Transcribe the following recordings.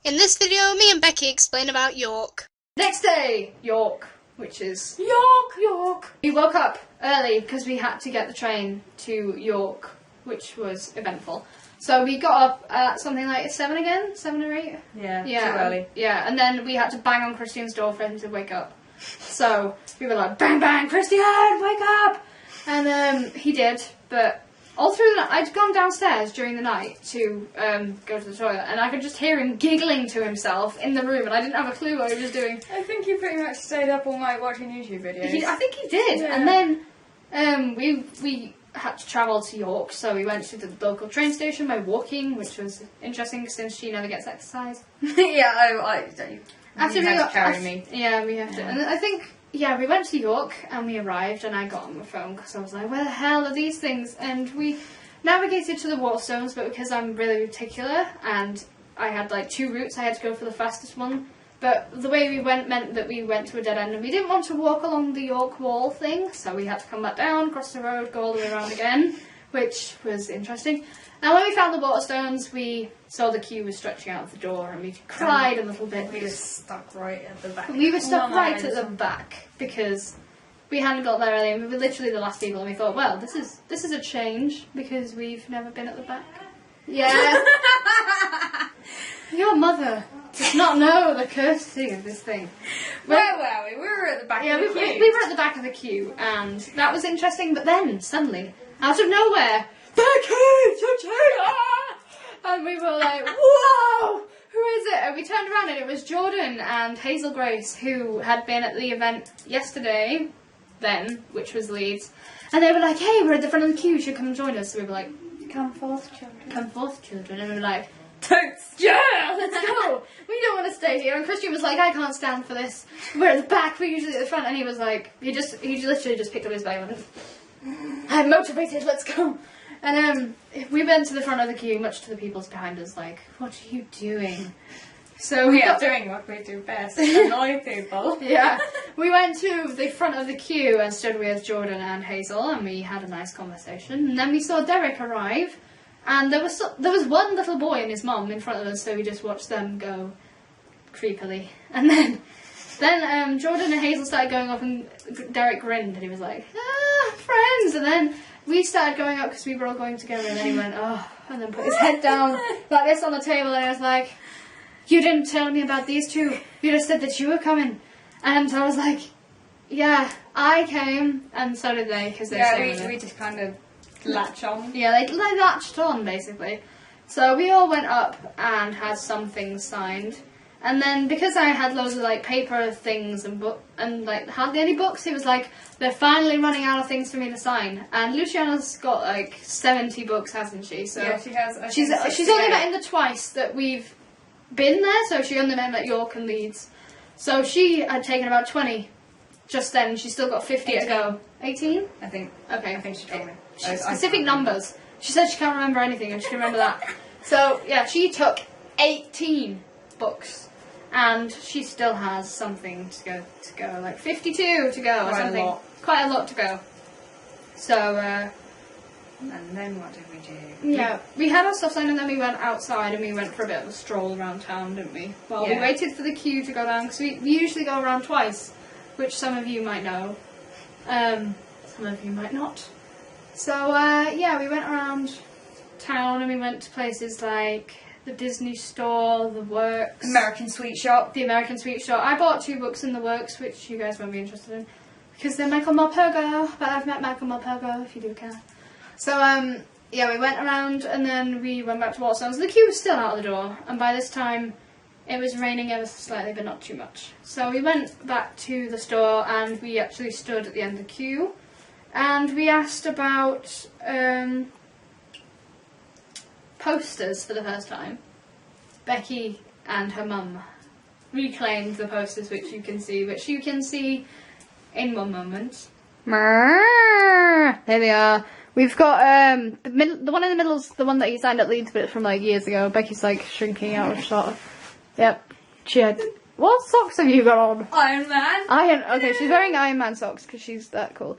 In this video, me and Becky explain about York. Next day, York, which is York. We woke up early because we had to get the train to York, which was eventful. So we got up at something like 7 again, 7 or 8. Yeah, too early. Yeah, and then we had to bang on Christian's door for him to wake up. So we were like, bang, bang, Christian, wake up! And he did, but all through the night, I'd gone downstairs during the night to go to the toilet, and I could just hear him giggling to himself in the room, and I didn't have a clue what he was doing. I think he pretty much stayed up all night watching YouTube videos. I think he did, yeah. And then we had to travel to York, so we went to the local train station by walking, which was interesting since she never gets exercise. Yeah, After you had to carry me. Yeah, we have to. And I think, yeah, we went to York and we arrived and I got on my phone because I was like, where the hell are these things? And we navigated to the Waterstones, but because I'm really particular and I had like 2 routes, I had to go for the fastest one. But the way we went meant that we went to a dead end and we didn't want to walk along the York Wall thing, so we had to come back down, cross the road, go all the way around again, which was interesting. And when we found the Waterstones, we saw the queue was stretching out of the door and we cried a little bit. We were stuck right at the back. We were stuck right at the back because we hadn't got there early and we were literally the last people, and we thought, well, this is a change because we've never been at the back. Yeah. Your mother does not know the courtesy of this thing. Where were we? We were at the back of the queue. We were at the back of the queue, and that was interesting, but then, suddenly, out of nowhere, Becky, Tachina! And we were like, whoa! Who is it? And we turned around and it was Jordan and Hazel Grace, who had been at the event yesterday, then, which was Leeds. And they were like, hey, we're at the front of the queue, you should come and join us. So we were like, come forth, children. Come forth, children. And we were like, totes! Yeah, let's go! We don't want to stay here. And Christian was like, I can't stand for this. We're at the back, we're usually at the front. And he was like, he literally just picked up his bag and went, I'm motivated, let's go. And we went to the front of the queue, much to the people's behind us, like, what are you doing? So we are doing what we do best, annoy people. Yeah. We went to the front of the queue and stood with Jordan and Hazel, and we had a nice conversation. And then we saw Derek arrive, and there was one little boy and his mum in front of us, so we just watched them go creepily. And then Jordan and Hazel started going off, and Derek grinned, and he was like, friends! And then we started going up because we were all going together, and then he went, oh, and then put his head down like this on the table, and I was like, you didn't tell me about these two. You just said that you were coming. And I was like, yeah, I came, and so did they, because we just kind of latch on. Yeah, they latched on, basically. So we all went up and had some things signed. And then, because I had loads of, like, paper things and like, hardly any books, he was like, they're finally running out of things for me to sign. And Luciana's got, like, 70 books, hasn't she? So yeah, she has. She's only met in the twice that we've been there, so she only met at York and Leeds. So she had taken about 20 just then, and she's still got 50 to go. 18? I think. Okay. I think she told me. Specific numbers. She said she can't remember anything, and she can remember that. So, yeah, she took 18 books. And she still has something to go, like 52 to go or something. Quite a lot to go. So, and then what did we do? Yeah, we had our stuff signed and then we went outside and we went for a bit of a stroll around town, didn't we? Well, we waited for the queue to go down, because we usually go around twice, which some of you might know. Some of you might not. So, yeah, we went around town and we went to places like the Disney store, the Works. American Sweet Shop. The American Sweet Shop. I bought 2 books in the Works, which you guys won't be interested in, because they're Michael Morpurgo, but I've met Michael Morpurgo, if you do care. So, yeah, we went around and then we went back to Waterstones. The queue was still out of the door, and by this time it was raining ever so slightly, but not too much. So we went back to the store and we actually stood at the end of the queue, and we asked about posters for the first time. Becky and her mum reclaimed the posters, which you can see in one moment. There they are. We've got the one in the middle is the one that you signed at Leeds, but it's from like years ago. Becky's like shrinking out of shot. Yep. She had. What socks have you got on? Iron Man. Okay, she's wearing Iron Man socks because she's that cool.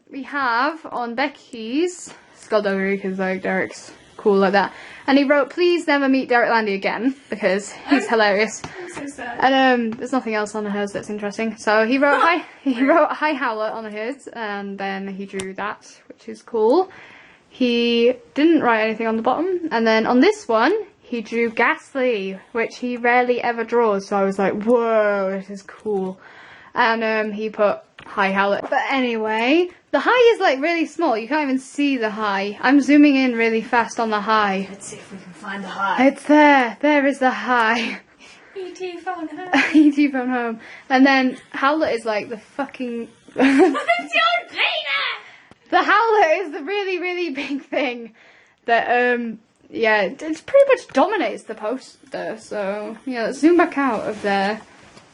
We have on Becky's Skulduggery, because like Derek's cool like that. And he wrote, please never meet Derek Landy again, because he's hilarious. I'm so sad. And there's nothing else on hers that's interesting. So he wrote hi Howler on his, and then he drew that, which is cool. He didn't write anything on the bottom, and then on this one, he drew Ghastly, which he rarely ever draws, so I was like, whoa, this is cool. And he put hi Howler. But anyway, the hi is like really small, you can't even see the hi. I'm zooming in really fast on the hi. Let's see if we can find the hi. It's there is the hi. E.T. phone home. E.T. phone home. And then Howler is like the fucking... What's your trainer? The Howler is the really, really big thing that, yeah, it pretty much dominates the poster. So, yeah, let's zoom back out of there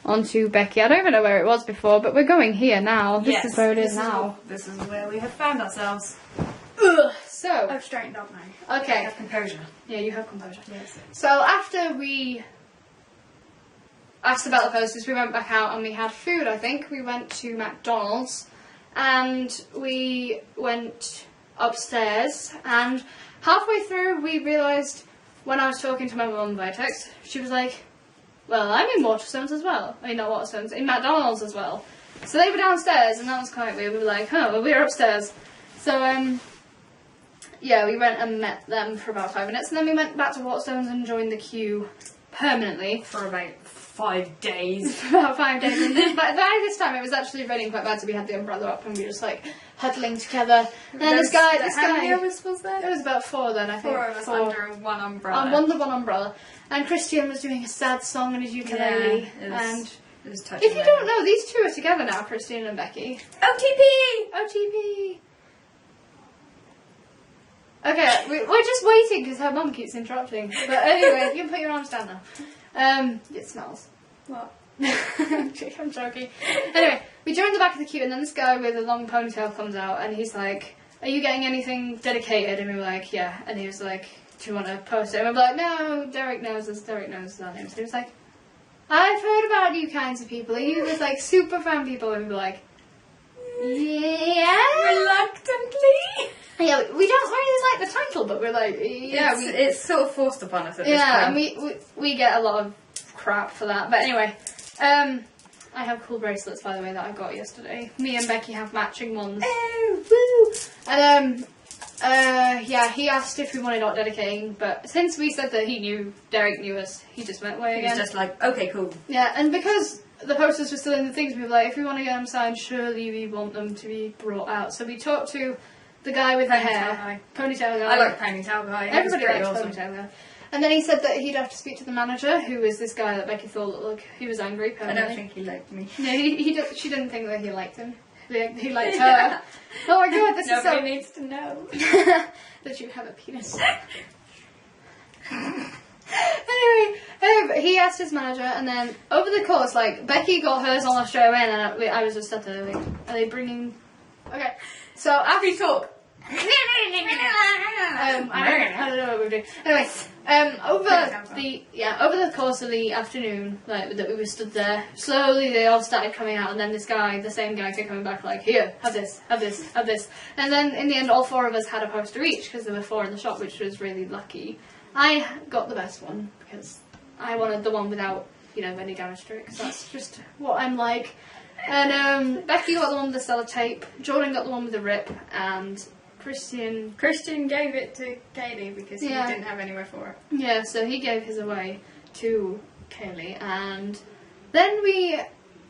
onto Becky. I don't even know where it was before, but we're going here now. This is where it is now. This is where we have found ourselves. Ugh. So, I've straightened up now. okay. I have composure. Yeah, you have composure. Yes. So, after we asked about the posters, we went back out and we had food, I think. We went to McDonald's. And we went upstairs, and halfway through we realised, when I was talking to my mum via text, she was like, well, I'm in Waterstones as well. I mean, not Waterstones, in McDonald's as well. So they were downstairs, and that was quite weird. We were like, oh, well, we're upstairs. So, yeah, we went and met them for about 5 minutes, and then we went back to Waterstones and joined the queue permanently. For about 5 days. About 5 days, and then by this time it was actually raining quite bad, so we had the umbrella up and we were just like huddling together. And then this guy. How many of us was there? It was about 4 then, I think. 4 of us under one umbrella. Under one umbrella. And Christian was doing a sad song on his ukulele. Yeah, and it was touching. if you don't know, these two are together now, Christian and Becky. OTP! OTP! Okay, we're just waiting because her mum keeps interrupting. But anyway, you can put your arms down now. It smells. What? I'm joking. Anyway, we joined the back of the queue, and then this guy with a long ponytail comes out, and he's like, are you getting anything dedicated? And we were like, yeah. And he was like, do you want to post it? And we were like, no, Derek knows us. Derek knows our names. So he was like, I've heard about you kinds of people. Are you with like super fan people? And we were like, yeah. Reluctantly. Yeah, we don't really like the title, but we're like, yeah. It's sort of forced upon us at this point. Yeah, and we get a lot of crap for that. But anyway, I have cool bracelets, by the way, that I got yesterday. Me and Becky have matching ones. Oh, woo! And yeah, he asked if we wanted art dedicating, but since we said that Derek knew us, he just went away again. He was just like, okay, cool. Yeah, and because the posters were still in the things, we were like, if we want to get them signed, surely we want them to be brought out. So we talked to the guy with the hair. Ponytail guy. I like Ponytail guy. Everybody likes Ponytail guy. And then he said that he'd have to speak to the manager, who was this guy that Becky thought looked like he was angry. Permanently. I don't think he liked me. No, she didn't think that he liked him. He liked her. Oh my god, this Nobody is so... needs to know. that you have a penis. Anyway, he asked his manager, and then over the course, like, Becky got hers on straight away, and then I was just sat there, like, are they bringing... Okay, so after you talk... I don't know what we're doing. Anyway, over the course of the afternoon, like that we were stood there, slowly they all started coming out, and then this guy, the same guy, kept coming back like, here, have this, have this, have this, and then in the end, all 4 of us had a poster each because there were 4 in the shop, which was really lucky. I got the best one because I wanted the one without, any damage to it, because that's just what I'm like. And Becky got the one with the sellotape, Jordan got the one with the rip, and Christian gave it to Kaylee because he didn't have anywhere for it. Yeah, so he gave his away to Kaylee, and then we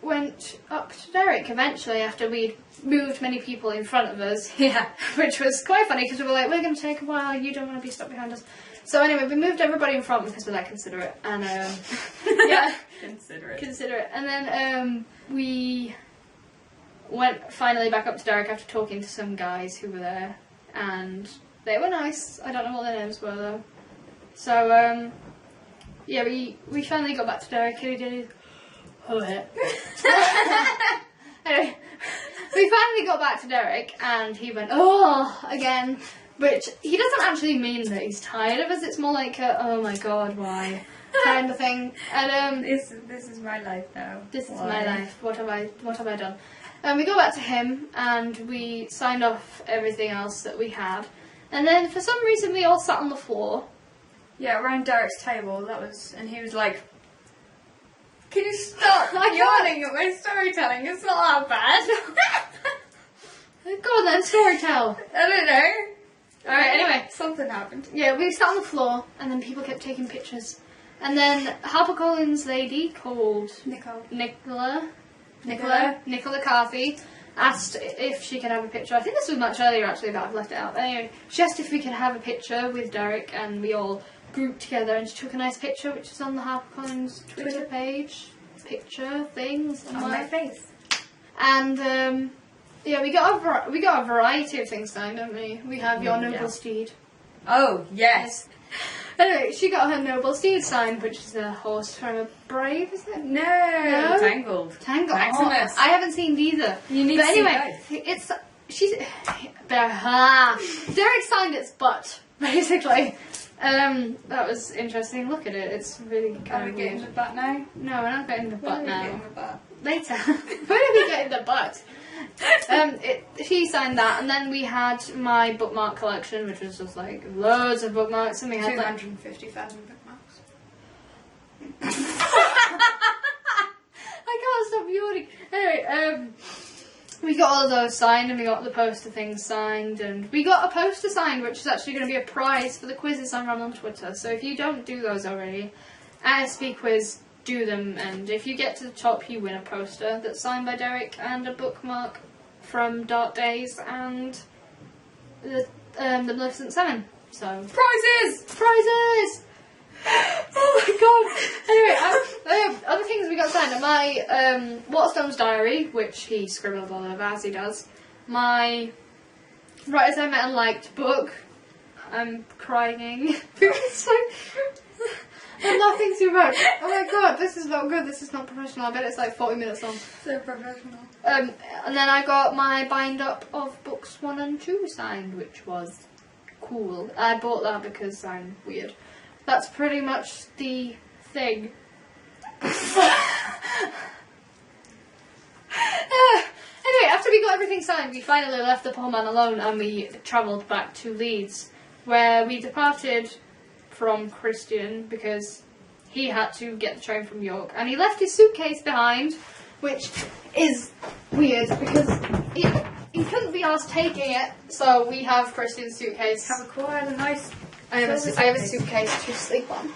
went up to Derek eventually after we moved many people in front of us. Yeah. Which was quite funny because we were like, we're going to take a while, you don't want to be stuck behind us. So anyway, we moved everybody in front because we're that considerate, and yeah. Considerate. And then we went finally back up to Derek after talking to some guys who were there, and they were nice. I don't know what their names were though. So yeah, we finally got back to Derek. He did. Anyway, we finally got back to Derek, and he went again, which he doesn't actually mean that he's tired of us. It's more like a, oh my god, why kind of thing. And this is my life now. This is my life. What have I done? We got back to him, and we signed off everything else that we had. And then, for some reason, we all sat on the floor. Yeah, around Derek's table. And he was like, "Can you stop yawning at my storytelling? It's not that bad." Go on then, storytell. I don't know. Alright, anyway. Something happened. Yeah, we sat on the floor, and then people kept taking pictures. And then HarperCollins lady called Nicola Carthy asked if she could have a picture. I think this was much earlier actually, but I've left it out. But anyway, she asked if we could have a picture with Derek, and we all grouped together, and she took a nice picture, which is on the HarperCollins Twitter page. Picture things on my face. And yeah, we got a variety of things signed, don't we? We have your noble steed. Oh yes. Anyway, she got her noble steed signed, which is a horse from a Brave, is it? No. Tangled. Maximus. Oh, I haven't seen either. You need but to anyway, see both. Derek signed its butt, basically. That was interesting. Look at it. It's really kind of getting the butt now? No, we're not getting the butt now. Getting the butt? Later. When are we getting the butt? She signed that, and then we had my bookmark collection, which was just like loads of bookmarks, and we had 250,000 bookmarks. I can't stop yawning. Anyway, we got all of those signed, and we got the poster things signed, and we got a poster signed, which is actually going to be a prize for the quizzes I run on Twitter. So if you don't do those already, ASB quiz, do them, and if you get to the top, you win a poster that's signed by Derek and a bookmark from Dark Days and the Maleficent 7. So prizes. Oh my god! Anyway, other things we got signed. My Waterstone's diary, which he scribbled all over as he does. My Writers I Met and Liked book. I'm crying. It's like I'm laughing too much. Oh my god, this is not good. This is not professional. I bet it's like 40 minutes long. So professional. And then I got my bind up of books 1 and 2 signed, which was cool. I bought that because I'm weird. That's pretty much the thing. Anyway, after we got everything signed, we finally left the poor man alone, and we travelled back to Leeds, where we departed from Christian because he had to get the train from York, and he left his suitcase behind, which is weird because he couldn't be asked taking it, so we have Christian's suitcase. Have quite a nice. I have a suitcase to sleep on.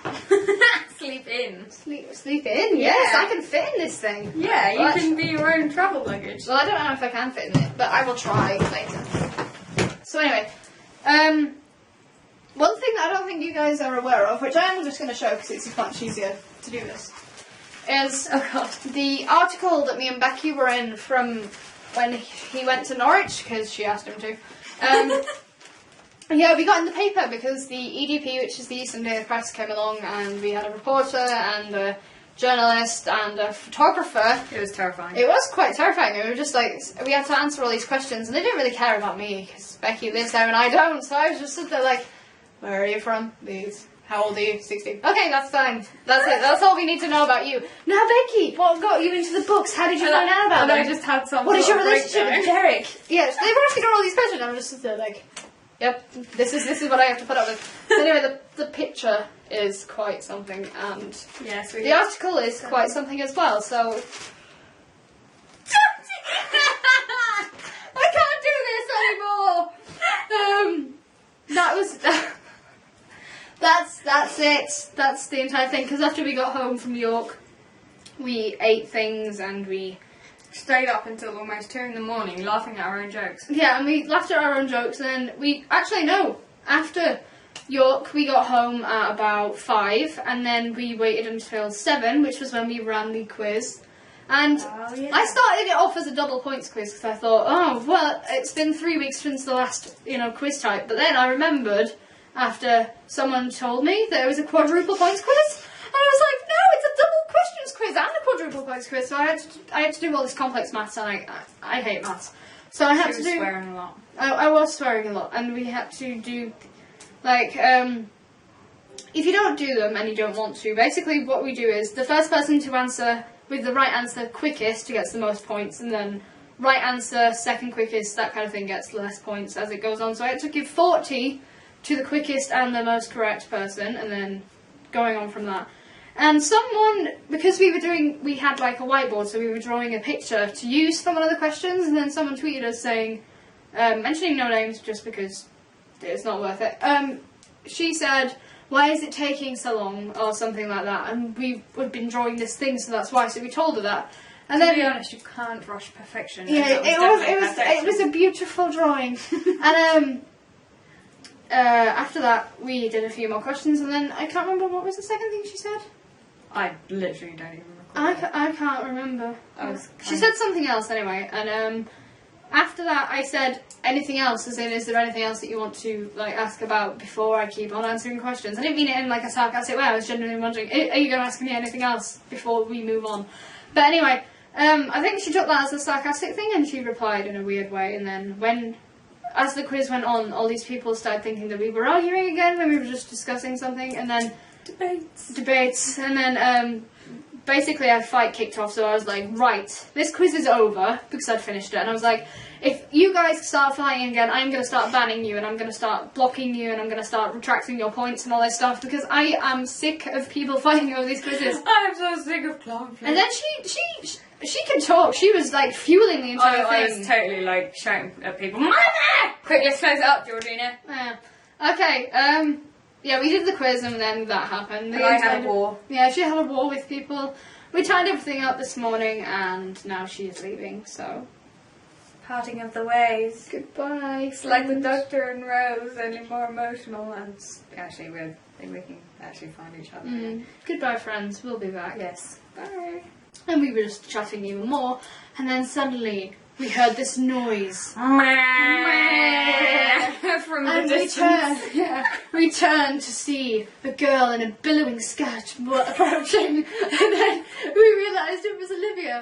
Sleep in. Sleep in? Yes, I can fit in this thing. Yeah, you can be your own travel luggage. Well, I don't know if I can fit in it, but I will try later. So anyway, one thing that I don't think you guys are aware of, which I am just going to show because it's much easier to do this, is the article that me and Becky were in from when he went to Norwich, because she asked him to. Yeah, we got in the paper because the EDP, which is the Eastern Daily Press, came along, and we had a reporter and a journalist and a photographer. It was terrifying. It was quite terrifying. We were just like, we had to answer all these questions, and they didn't really care about me because Becky lives there and I don't. So I was just stood there like, where are you from? Leeds. How old are you? 16. Okay, that's fine. That's it. That's all we need to know about you. Now, Becky, what got you into the books? How did you find out about them? I just had some. What is your relationship with Derek? Yes, they were asking her all these questions. I'm just stood there like, yep, this is what I have to put up with. So anyway, the picture is quite something, and yes, the article is quite something as well. So I can't do this anymore. That was that's it. That's the entire thing. Because after we got home from York, we ate things and we stayed up until almost 2 in the morning laughing at our own jokes. Yeah, and we laughed at our own jokes, and then we... Actually, no. After York, we got home at about 5, and then we waited until 7, which was when we ran the quiz. And I started it off as a double points quiz, because I thought, oh, well, it's been 3 weeks since the last, quiz type. But then I remembered, after someone told me, that it was a quadruple points quiz. And I was like, no, it's a double questions quiz and a quadruple points quiz. So I had to do all this complex maths, and I hate maths. So I had to do... swearing a lot. I was swearing a lot, and we had to do, like, if you don't do them and you don't want to, basically what we do is the first person to answer with the right answer quickest gets the most points, and then right answer, second quickest, that kind of thing gets less points as it goes on. So I had to give 40 to the quickest and the most correct person, and then going on from that. And someone, because we had like a whiteboard, so we were drawing a picture to use for one of the questions, and then someone tweeted us saying, mentioning no names just because it's not worth it. She said, "Why is it taking so long?" or something like that, and we've been drawing this thing, so that's why. So we told her that. And to then, be honest, you can't rush perfection. yeah, it was a beautiful drawing. And after that, we did a few more questions, and then I can't remember what was the second thing she said. I literally don't even recall. I can't remember. She said something else anyway, and after that I said, anything else, as in, is there anything else that you want to like ask about before I keep on answering questions? I didn't mean it in like a sarcastic way. I was genuinely wondering, are you going to ask me anything else before we move on? But anyway, I think she took that as a sarcastic thing, and she replied in a weird way. And then as the quiz went on, all these people started thinking that we were arguing again when we were just discussing something, and then debates, and then basically a fight kicked off. So I was like, right, this quiz is over, because I'd finished it, and I was like, if you guys start fighting again, I'm going to start banning you, and I'm going to start blocking you, and I'm going to start retracting your points and all this stuff, because I am sick of people fighting over these quizzes. I'm so sick of conflict. And then she can talk. She was like fueling the entire thing. I was totally like shouting at people, "Mother! Quick, let's close it up, Georgina." Yeah. Okay, yeah, we did the quiz, and then that happened. And I had a war. Yeah, she had a war with people. We tied everything up this morning, and now she is leaving, so... Parting of the ways. Goodbye, It's like the Doctor and Rose, only more emotional, and actually we can actually find each other. Goodbye, friends. We'll be back. Yes. Bye. And we were just chatting even more, and then suddenly we heard this noise. From the distance. We turned to see a girl in a billowing skirt approaching, and then we realised it was Olivia.